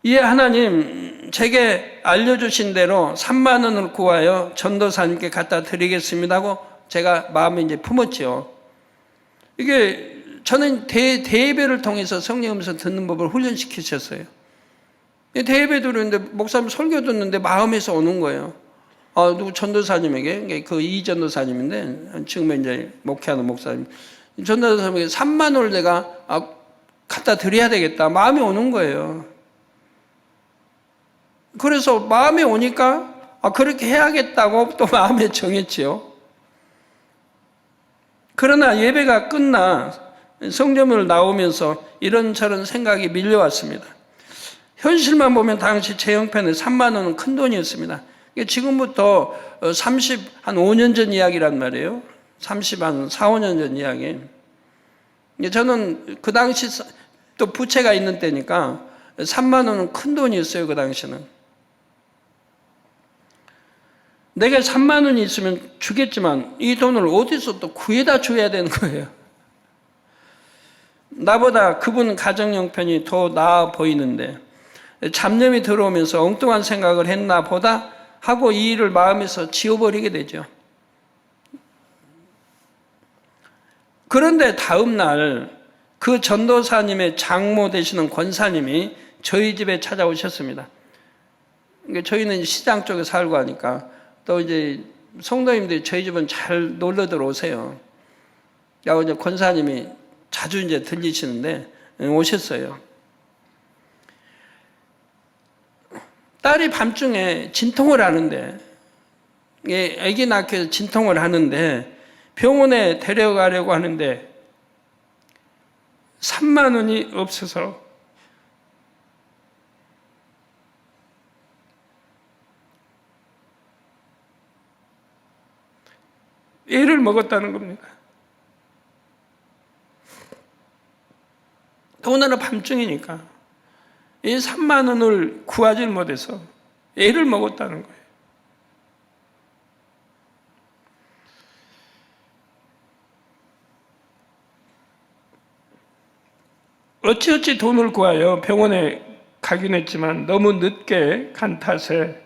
이에 하나님 제게 알려주신 대로 3만 원을 구하여 전도사님께 갖다 드리겠습니다 하고 제가 마음에 이제 품었죠. 이게 저는 대예배를 통해서 성령 음성 듣는 법을 훈련시키셨어요. 대예배 들었는데 목사님 설교 듣는데 마음에서 오는 거예요. 누구 전도사님에게 그 이 전도사님인데 지금 이제 목회하는 목사님 전도사님에게 3만 원을 내가 갖다 드려야 되겠다 마음이 오는 거예요. 그래서 마음에 오니까 그렇게 해야겠다고 또 마음에 정했지요. 그러나 예배가 끝나 성전을 나오면서 이런저런 생각이 밀려왔습니다. 현실만 보면 당시 제 형편에 3만 원은 큰 돈이었습니다. 지금부터 한 5년 전 이야기란 말이에요. 4, 5년 전 이야기. 저는 그 당시 또 부채가 있는 때니까 3만 원은 큰 돈이었어요. 그 당시는. 내가 3만 원이 있으면 주겠지만 이 돈을 어디서 또 구해다 줘야 되는 거예요. 나보다 그분 가정 형편이 더 나아 보이는데 잡념이 들어오면서 엉뚱한 생각을 했나 보다 하고 이 일을 마음에서 지워버리게 되죠. 그런데 다음 날 그 전도사님의 장모 되시는 권사님이 저희 집에 찾아오셨습니다. 저희는 시장 쪽에 살고 하니까 또 이제 성도님들이 저희 집은 잘 놀러 들어오세요. 그리고 이제 권사님이 자주 이제 들리시는데 오셨어요. 딸이 밤중에 진통을 하는데, 아기 낳기 위해서 진통을 하는데 병원에 데려가려고 하는데 3만 원이 없어서 애를 먹었다는 겁니다. 오늘은 밤중이니까 이 3만 원을 구하지 못해서 애를 먹었다는 거예요. 어찌어찌 돈을 구하여 병원에 가긴 했지만 너무 늦게 간 탓에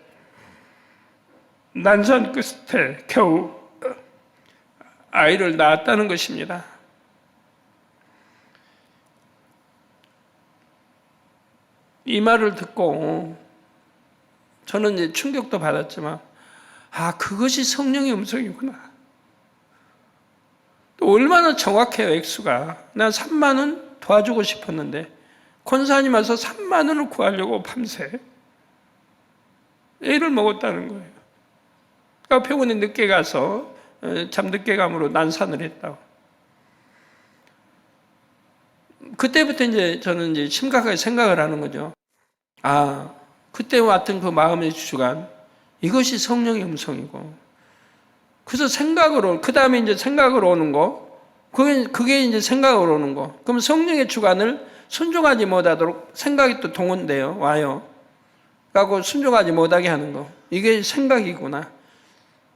난산 끝에 겨우 아이를 낳았다는 것입니다. 이 말을 듣고 저는 이제 충격도 받았지만, 그것이 성령의 음성이구나. 또 얼마나 정확해요, 액수가. 난 3만 원 도와주고 싶었는데 권사님 와서 3만 원을 구하려고 밤새 애를 먹었다는 거예요. 그러니까 병원에 늦게 가서 잠늦게 감으로 난산을 했다고. 그때부터 이제 저는 이제 심각하게 생각을 하는 거죠. 그때 왔던 그 마음의 주관, 이것이 성령의 음성이고. 그래서 생각으로, 그 다음에 이제 생각으로 오는 거, 그게 이제 생각으로 오는 거. 그럼 성령의 주관을 순종하지 못하도록 생각이 또 동원돼요, 와요. 그래갖고 순종하지 못하게 하는 거. 이게 생각이구나.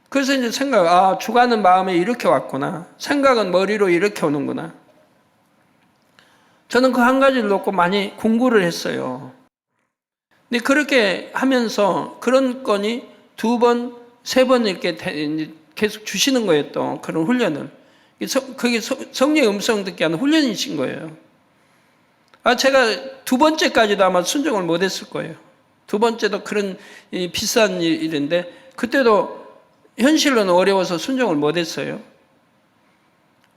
그래서 이제 주관은 마음에 이렇게 왔구나. 생각은 머리로 이렇게 오는구나. 저는 그 한 가지를 놓고 많이 공부를 했어요. 근데 그렇게 하면서 그런 건이 2번, 3번 이렇게 계속 주시는 거예요, 또. 그런 훈련을. 그게 성령의 음성 듣게 하는 훈련이신 거예요. 제가 2번째까지도 아마 순종을 못 했을 거예요. 2번째도 그런 비싼 일인데, 그때도 현실로는 어려워서 순종을 못 했어요.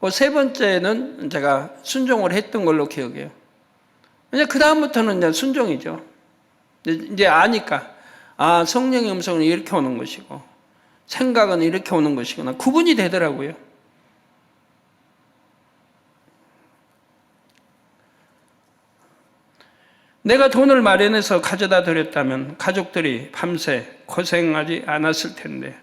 3번째는 제가 순종을 했던 걸로 기억해요. 이제 그다음부터는 이제 순종이죠. 이제 아니까, 성령의 음성은 이렇게 오는 것이고, 생각은 이렇게 오는 것이구나. 구분이 되더라고요. 내가 돈을 마련해서 가져다 드렸다면 가족들이 밤새 고생하지 않았을 텐데,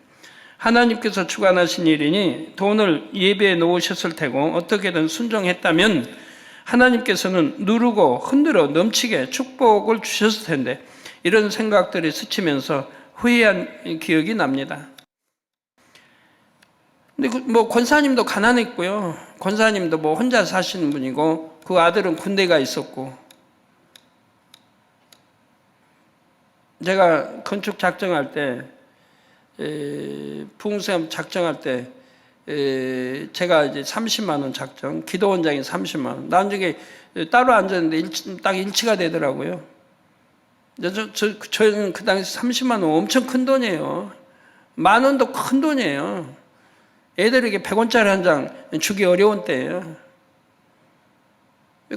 하나님께서 주관하신 일이니 돈을 예배해 놓으셨을 테고 어떻게든 순종했다면 하나님께서는 누르고 흔들어 넘치게 축복을 주셨을 텐데, 이런 생각들이 스치면서 후회한 기억이 납니다. 근데 권사님도 가난했고요. 권사님도 혼자 사시는 분이고, 그 아들은 군대가 있었고, 제가 건축 작정할 때, 부흥사업 작정할 때, 제가 이제 30만 원 작정, 기도원장이 30만 원. 나중에 따로 앉았는데 딱 일치가 되더라고요. 저는 그 당시 30만 원 엄청 큰 돈이에요. 10,000원도 큰 돈이에요. 애들에게 100원짜리 한 장 주기 어려운 때예요.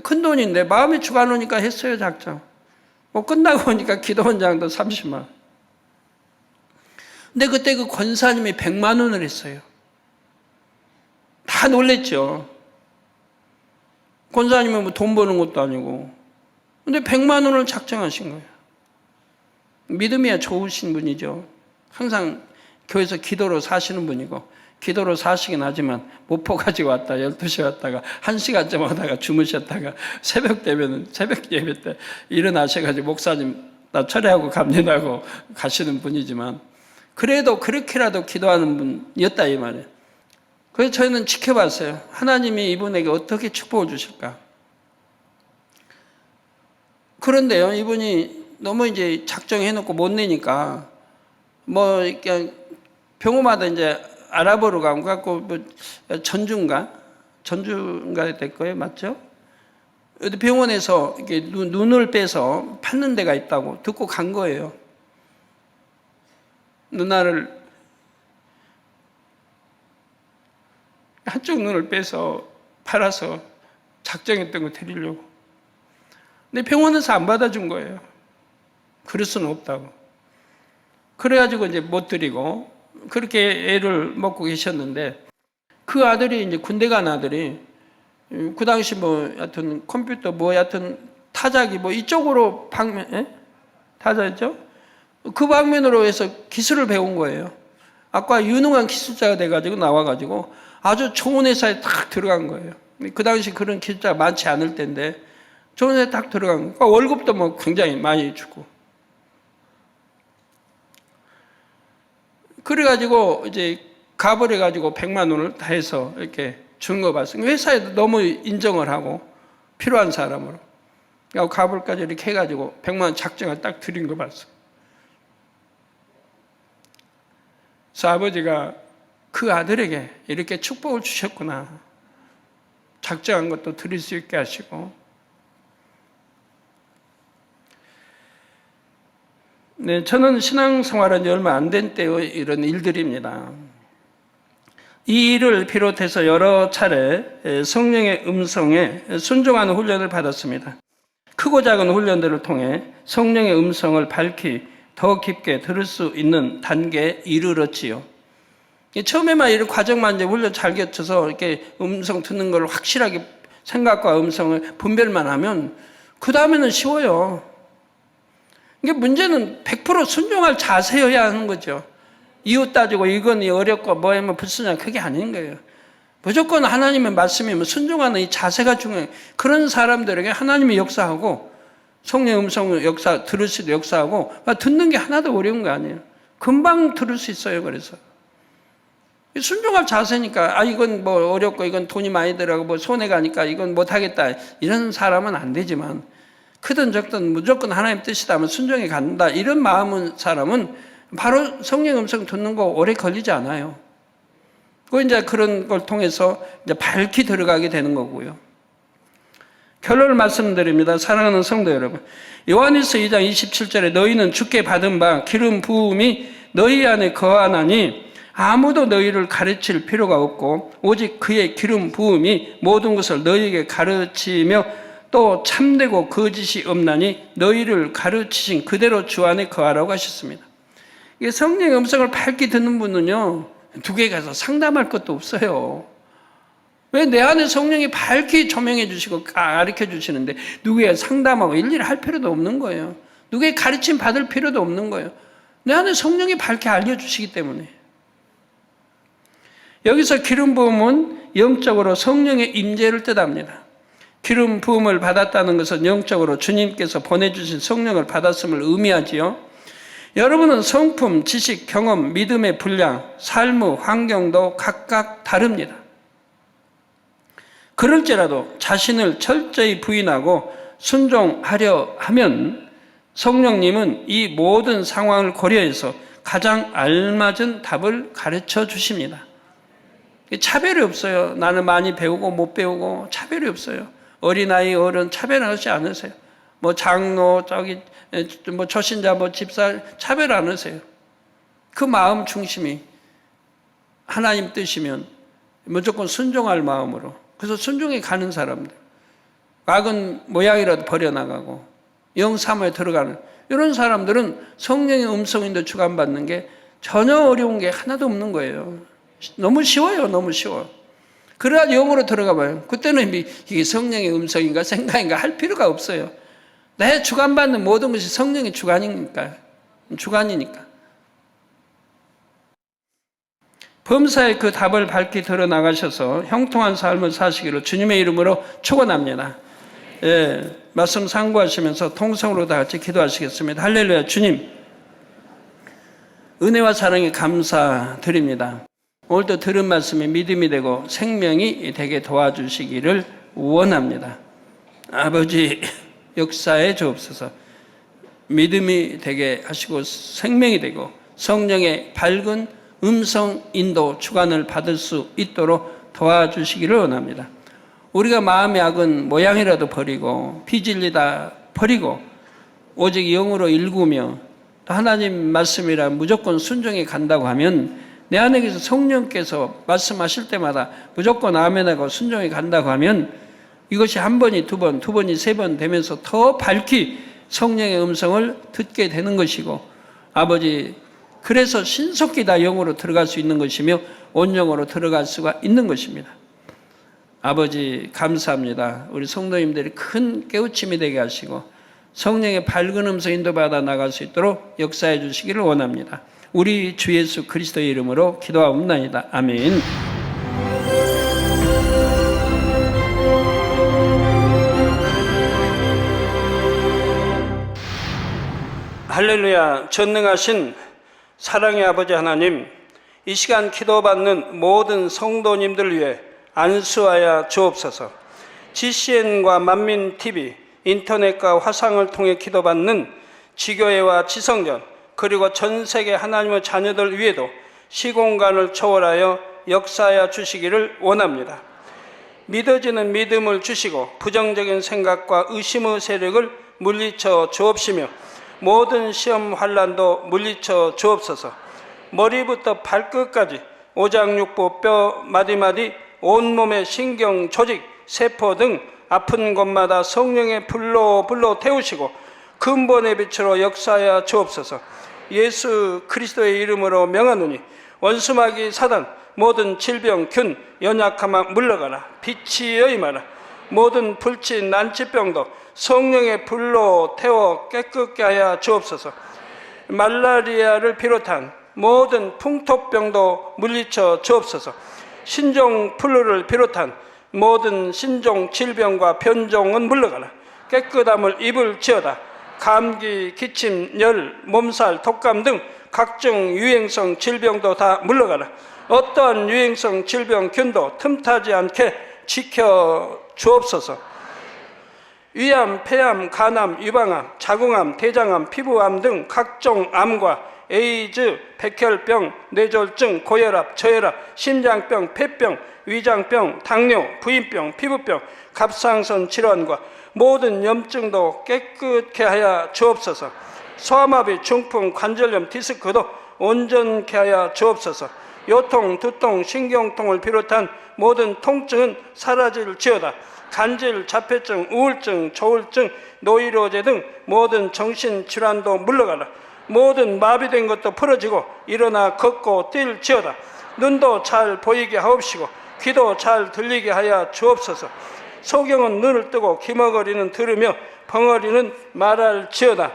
큰 돈인데 마음이 주관하니까 했어요, 작정. 끝나고 보니까 기도원장도 30만 원. 근데 그때 그 권사님이 100만 원을 했어요. 다 놀랬죠. 권사님은 돈 버는 것도 아니고. 근데 100만 원을 작정하신 거예요. 믿음이야 좋으신 분이죠. 항상 교회에서 기도로 사시는 분이고, 기도로 사시긴 하지만 목포 가지고 왔다 12시에 왔다가 1시간쯤 하다가 주무셨다가 새벽 되면 새벽 예배 때 일어나셔가지고 목사님 나 철회하고 갑니다 하고 가시는 분이지만, 그래도 그렇게라도 기도하는 분이었다 이 말이에요. 그래서 저희는 지켜봤어요. 하나님이 이분에게 어떻게 축복을 주실까. 그런데요, 이분이 너무 이제 작정해놓고 못 내니까 그냥 병원마다 이제 알아보러 가고 전주인가 될 거예요, 맞죠? 어디 병원에서 이렇게 눈을 빼서 파는 데가 있다고 듣고 간 거예요. 누나를 한쪽 눈을 빼서 팔아서 작정했던 거 드리려고. 근데 병원에서 안 받아준 거예요. 그럴 수는 없다고. 그래가지고 이제 못 드리고 그렇게 애를 먹고 계셨는데 그 아들이 이제 군대 간 아들이 그 당시 뭐 하여튼 컴퓨터 뭐 하여튼 타자기 뭐 이쪽으로 방면 타자였죠? 그 방면으로 해서 기술을 배운 거예요. 아까 유능한 기술자가 돼가지고 나와가지고 아주 좋은 회사에 딱 들어간 거예요. 그 당시 그런 기술자가 많지 않을 때인데 좋은 회사에 딱 들어간 거예요. 그러니까 월급도 뭐 굉장히 많이 주고. 그래가지고 이제 가버려가지고 100만 원을 다 해서 이렇게 준 거 봤어요. 회사에도 너무 인정을 하고 필요한 사람으로. 가볼까지 이렇게 해가지고 100만 원 작정을 딱 드린 거 봤어요. 그래서 아버지가 그 아들에게 이렇게 축복을 주셨구나. 작정한 것도 드릴 수 있게 하시고. 네, 저는 신앙생활한 지 얼마 안 된 때의 이런 일들입니다. 이 일을 비롯해서 여러 차례 성령의 음성에 순종하는 훈련을 받았습니다. 크고 작은 훈련들을 통해 성령의 음성을 밝히 더 깊게 들을 수 있는 단계에 이르렀지요. 처음에만 이런 과정만 이제 훈련 잘 갖춰서 이렇게 음성 듣는 걸 확실하게 생각과 음성을 분별만 하면 그 다음에는 쉬워요. 이게 문제는 100% 순종할 자세여야 하는 거죠. 이웃 따지고 이건 어렵고 뭐하면 불순종 그게 아닌 거예요. 무조건 하나님의 말씀이면 순종하는 이 자세가 중요해요. 그런 사람들에게 하나님이 역사하고 성령 음성 역사 들을 수도 역사하고 듣는 게 하나도 어려운 거 아니에요. 금방 들을 수 있어요. 그래서 순종할 자세니까 이건 뭐 어렵고 이건 돈이 많이 들어가고 뭐 손해 가니까 이건 못하겠다 이런 사람은 안 되지만 크든 적든 무조건 하나님 뜻이다 하면 순종해 간다 이런 마음은 사람은 바로 성령 음성 듣는 거 오래 걸리지 않아요. 그 이제 그런 걸 통해서 이제 밝히 들어가게 되는 거고요. 결론을 말씀드립니다. 사랑하는 성도 여러분. 요한일서 2장 27절에 너희는 주께 받은 바 기름 부음이 너희 안에 거하나니 아무도 너희를 가르칠 필요가 없고 오직 그의 기름 부음이 모든 것을 너희에게 가르치며 또 참되고 거짓이 없나니 너희를 가르치신 그대로 주 안에 거하라고 하셨습니다. 이게 성령의 음성을 밝게 듣는 분은요, 두개 가서 상담할 것도 없어요. 왜 내 안에 성령이 밝게 조명해 주시고 가르쳐 주시는데 누구에 상담하고 일일이 할 필요도 없는 거예요. 누구의 가르침 받을 필요도 없는 거예요. 내 안에 성령이 밝게 알려주시기 때문에. 여기서 기름 부음은 영적으로 성령의 임재를 뜻합니다. 기름 부음을 받았다는 것은 영적으로 주님께서 보내주신 성령을 받았음을 의미하지요. 여러분은 성품, 지식, 경험, 믿음의 분량, 삶의 환경도 각각 다릅니다. 그럴지라도 자신을 철저히 부인하고 순종하려 하면 성령님은 이 모든 상황을 고려해서 가장 알맞은 답을 가르쳐 주십니다. 차별이 없어요. 나는 많이 배우고 못 배우고 차별이 없어요. 어린아이, 어른 차별하지 않으세요. 뭐 장로, 뭐 초신자, 뭐 집사 차별 안 하세요. 그 마음 중심이 하나님 뜻이면 무조건 순종할 마음으로. 그래서 순종에 가는 사람들. 악은 모양이라도 버려나가고 영사모에 들어가는 이런 사람들은 성령의 음성인도 주관받는 게 전혀 어려운 게 하나도 없는 거예요. 너무 쉬워요. 너무 쉬워. 그래야 영으로 들어가 봐요. 그때는 이게 성령의 음성인가 생각인가 할 필요가 없어요. 내 주관받는 모든 것이 성령의 주관이니까. 범사에 그 답을 밝히 드러나가셔서 형통한 삶을 사시기를 주님의 이름으로 축원합니다. 예, 말씀 상고하시면서 통성으로 다 같이 기도하시겠습니다. 할렐루야. 주님, 은혜와 사랑에 감사드립니다. 오늘도 들은 말씀이 믿음이 되고 생명이 되게 도와주시기를 원합니다. 아버지, 역사에 주옵소서. 믿음이 되게 하시고 생명이 되고 성령의 밝은 음성 인도 주관을 받을 수 있도록 도와주시기를 원합니다. 우리가 마음의 악은 모양이라도 버리고 비진리다 버리고 오직 영으로 일구며 또 하나님 말씀이라 무조건 순종해 간다고 하면 내 안에 계서 성령께서 말씀하실 때마다 무조건 아멘하고 순종해 간다고 하면 이것이 한 번이 두 번, 두 번이 세 번 되면서 더 밝히 성령의 음성을 듣게 되는 것이고 아버지 그래서 신속히 다 영으로 들어갈 수 있는 것이며 온영으로 들어갈 수가 있는 것입니다. 아버지 감사합니다. 우리 성도님들이 큰 깨우침이 되게 하시고 성령의 밝은 음성 인도받아 나갈 수 있도록 역사해 주시기를 원합니다. 우리 주 예수 그리스도의 이름으로 기도하옵나이다. 아멘. 할렐루야. 전능하신 사랑의 아버지 하나님, 이 시간 기도받는 모든 성도님들 위해 안수하여 주옵소서. GCN과 만민TV, 인터넷과 화상을 통해 기도받는 지교회와 지성전, 그리고 전 세계 하나님의 자녀들 위에도 시공간을 초월하여 역사하여 주시기를 원합니다. 믿어지는 믿음을 주시고 부정적인 생각과 의심의 세력을 물리쳐 주옵시며 모든 시험 환난도 물리쳐 주옵소서. 머리부터 발끝까지 오장육부 뼈 마디마디 온몸의 신경 조직 세포 등 아픈 곳마다 성령의 불로 태우시고 근본의 빛으로 역사하여 주옵소서. 예수 그리스도의 이름으로 명하노니 원수마귀 사단 모든 질병 균 연약함아 물러가라. 빛이여 임하라. 모든 불치 난치병도 성령의 불로 태워 깨끗게 하여 주옵소서. 말라리아를 비롯한 모든 풍토병도 물리쳐 주옵소서. 신종 플루를 비롯한 모든 신종 질병과 변종은 물러가라. 깨끗함을 입을 지어다. 감기, 기침, 열, 몸살, 독감 등 각종 유행성 질병도 다 물러가라. 어떠한 유행성 질병균도 틈타지 않게 지켜 주옵소서. 위암, 폐암, 간암, 유방암, 자궁암, 대장암, 피부암 등 각종 암과 에이즈, 백혈병, 뇌졸중, 고혈압, 저혈압, 심장병, 폐병, 위장병, 당뇨, 부인병, 피부병, 갑상선 질환과 모든 염증도 깨끗게 하여 주옵소서. 소아마비, 중풍, 관절염, 디스크도 온전케 하여 주옵소서. 요통, 두통, 신경통을 비롯한 모든 통증은 사라질지어다. 간질, 자폐증, 우울증, 조울증, 노이로제 등 모든 정신질환도 물러가라. 모든 마비된 것도 풀어지고 일어나 걷고 뛸지어다. 눈도 잘 보이게 하옵시고 귀도 잘 들리게 하여 주옵소서. 소경은 눈을 뜨고 기머거리는 들으며 벙어리는 말할지어다.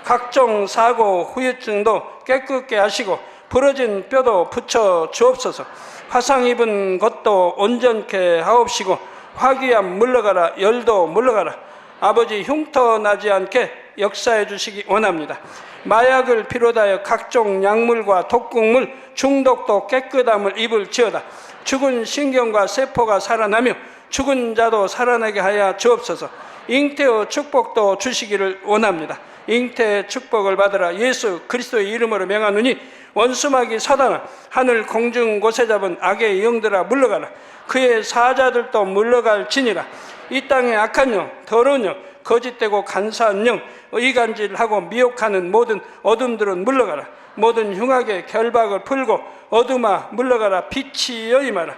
각종 사고, 후유증도 깨끗게 하시고 부러진 뼈도 붙여 주옵소서. 화상 입은 것도 온전케 하옵시고 화기암 물러가라. 열도 물러가라. 아버지 흉터 나지 않게 역사해 주시기 원합니다. 마약을 비롯하여 각종 약물과 독극물 중독도 깨끗함을 입을지어다. 죽은 신경과 세포가 살아나며 죽은 자도 살아나게 하여 주옵소서. 잉태의 축복도 주시기를 원합니다. 잉태의 축복을 받으라. 예수 그리스도의 이름으로 명하노니 원수마귀 사단아, 하늘 공중 곳에 잡은 악의 영들아 물러가라. 그의 사자들도 물러갈지니라. 이 땅의 악한 영, 더러운 영, 거짓되고 간사한 영, 의간질하고 미혹하는 모든 어둠들은 물러가라. 모든 흉악의 결박을 풀고 어둠아 물러가라. 빛이여 임하라.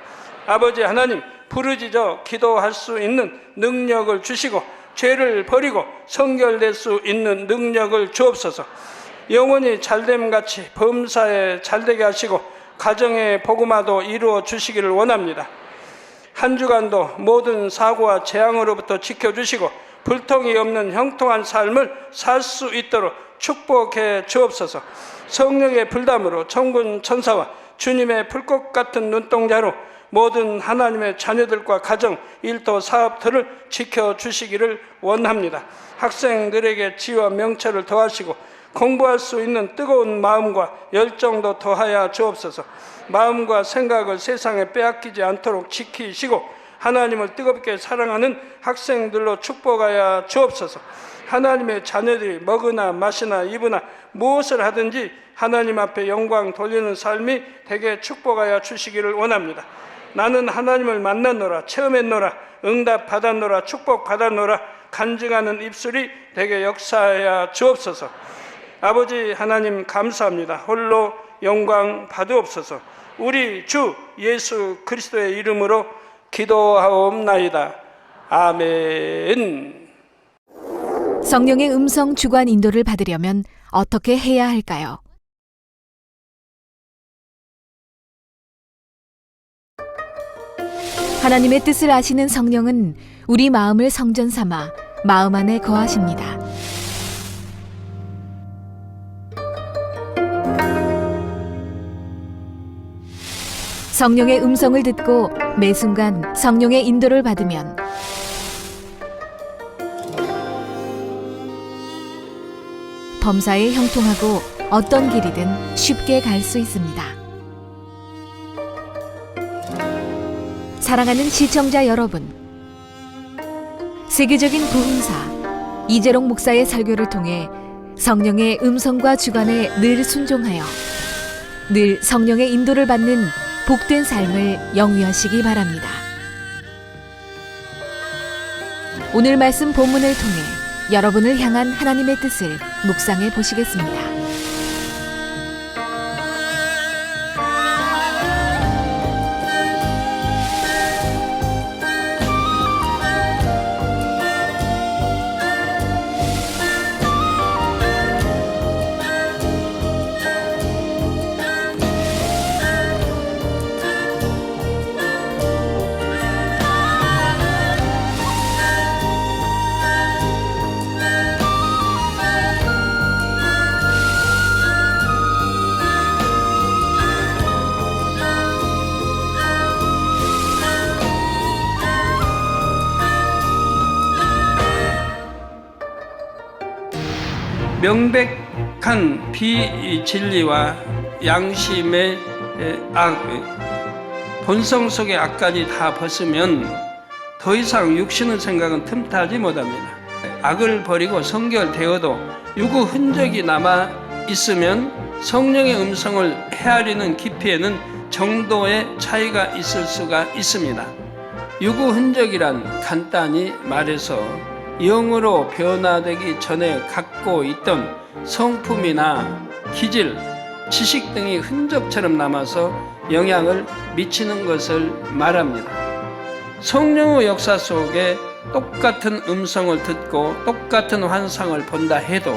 아버지 하나님, 부르짖어 기도할 수 있는 능력을 주시고 죄를 버리고 성결될 수 있는 능력을 주옵소서. 영원히 잘됨같이 범사에 잘되게 하시고 가정의 복음화도 이루어 주시기를 원합니다. 한 주간도 모든 사고와 재앙으로부터 지켜주시고 불통이 없는 형통한 삶을 살 수 있도록 축복해 주옵소서. 성령의 불담으로 천군 천사와 주님의 불꽃 같은 눈동자로 모든 하나님의 자녀들과 가정, 일도, 사업들을 지켜주시기를 원합니다. 학생들에게 지혜와 명철을 더하시고 공부할 수 있는 뜨거운 마음과 열정도 더하여 주옵소서. 마음과 생각을 세상에 빼앗기지 않도록 지키시고 하나님을 뜨겁게 사랑하는 학생들로 축복하여 주옵소서. 하나님의 자녀들이 먹으나 마시나 입으나 무엇을 하든지 하나님 앞에 영광 돌리는 삶이 되게 축복하여 주시기를 원합니다. 나는 하나님을 만났노라, 체험했노라, 응답 받았노라, 축복 받았노라 간증하는 입술이 되게 역사하여 주옵소서. 아버지 하나님 감사합니다. 홀로 영광 받으옵소서. 우리 주 예수 그리스도의 이름으로 기도하옵나이다. 아멘. 성령의 음성 주관 인도를 받으려면 어떻게 해야 할까요? 하나님의 뜻을 아시는 성령은 우리 마음을 성전 삼아 마음 안에 거하십니다. 성령의 음성을 듣고 매 순간 성령의 인도를 받으면 범사에 형통하고 어떤 길이든 쉽게 갈 수 있습니다. 사랑하는 시청자 여러분, 세계적인 부흥사 이재롱 목사의 설교를 통해 성령의 음성과 주관에 늘 순종하여 늘 성령의 인도를 받는 복된 삶을 영위하시기 바랍니다. 오늘 말씀 본문을 통해 여러분을 향한 하나님의 뜻을 묵상해 보시겠습니다. 명백한 비진리와 양심의 본성 속의 악까지 다 벗으면 더 이상 육신의 생각은 틈타지 못합니다. 악을 버리고 성결되어도 유구 흔적이 남아 있으면 성령의 음성을 헤아리는 깊이에는 정도의 차이가 있을 수가 있습니다. 유구 흔적이란 간단히 말해서 영으로 변화되기 전에 갖고 있던 성품이나 기질, 지식 등이 흔적처럼 남아서 영향을 미치는 것을 말합니다. 성령의 역사 속에 똑같은 음성을 듣고 똑같은 환상을 본다 해도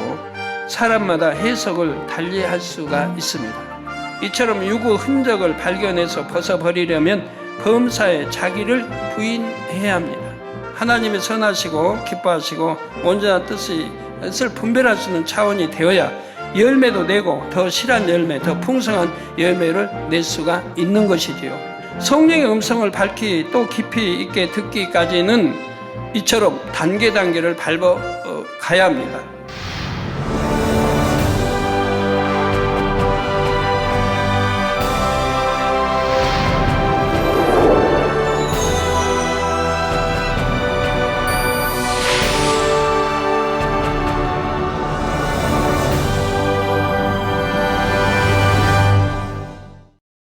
사람마다 해석을 달리할 수가 있습니다. 이처럼 유구 흔적을 발견해서 벗어버리려면 범사에 자기를 부인해야 합니다. 하나님이 선하시고 기뻐하시고 온전한 뜻을 분별할 수 있는 차원이 되어야 열매도 내고 더 실한 열매, 더 풍성한 열매를 낼 수가 있는 것이지요. 성령의 음성을 밝히 또 깊이 있게 듣기까지는 이처럼 단계를 밟아 가야 합니다.